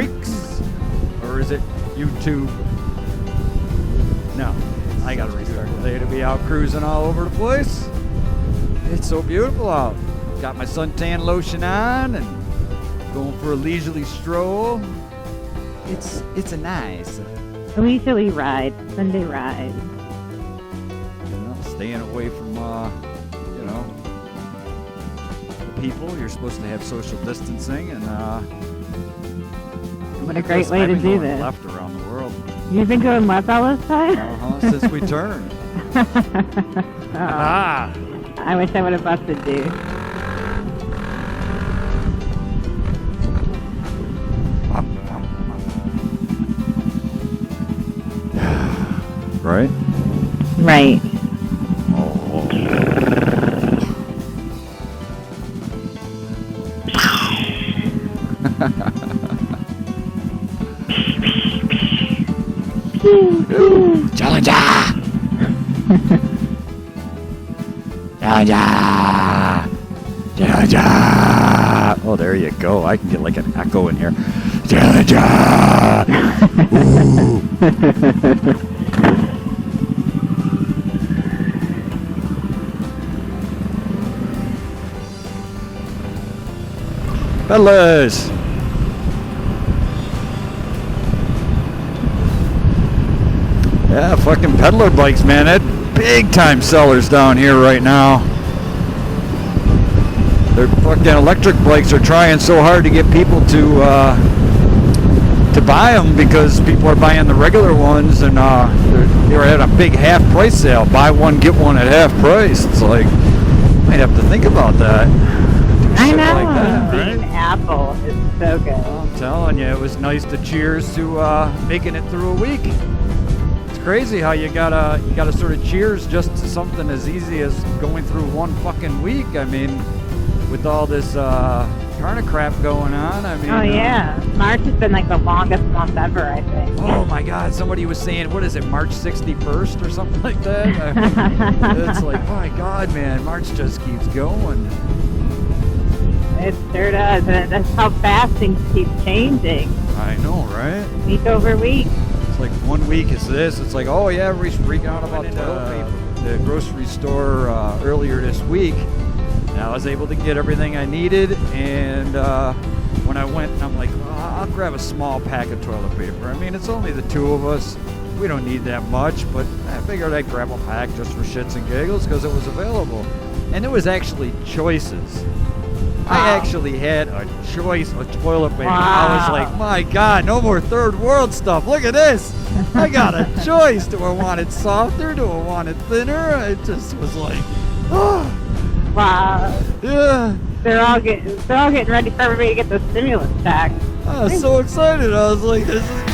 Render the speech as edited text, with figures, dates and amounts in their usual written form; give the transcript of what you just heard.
weeks? Or is it YouTube? No, I gotta restart today to be out cruising all over the place. It's so beautiful out. Got my suntan lotion on and going for a leisurely stroll. It's a nice. A leisurely ride, Sunday ride. Staying away from, the people. You're supposed to have social distancing, and what a great way to do this. Left around the world. You've been going left all this time? Since we turned. I wish I would have busted you. Right? Right. Challenger! Challenger! Challenger! Oh, there you go. I can get like an echo in here. Challenger! Ooh. Fellas! Yeah, fucking peddler bikes, man. That big time sellers down here right now. Their fucking electric bikes are trying so hard to get people to buy them because people are buying the regular ones, and they're at a big half price sale. Buy one, get one at half price. It's like, might have to think about that. I know. Like that, right? Apple is so good. I'm telling you, it was nice to cheers to making it through a week. It's crazy how you gotta sort of cheers just to something as easy as going through one fucking week. I mean, with all this kind of crap going on. I mean, oh yeah, March has been like the longest month ever, I think. Oh my God! Somebody was saying, what is it, March 61st or something like that? I mean, it's like, my God, man, March just keeps going. It sure does, and that's how fast things keep changing. I know, right? Week over week. It's like 1 week is this. It's like, oh yeah, we're freaking out about the grocery store earlier this week. And I was able to get everything I needed, and when I went, I'm like, I'll grab a small pack of toilet paper. I mean, it's only the two of us. We don't need that much, but I figured I'd grab a pack just for shits and giggles because it was available. And there was actually choices. I actually had a choice of toilet paper. Wow. I was like, my God, no more third world stuff. Look at this. I got a choice. Do I want it softer? Do I want it thinner? It just was like, oh. Wow. Yeah. They're all getting ready for everybody to get the stimulus check. I was so excited. I was like, this is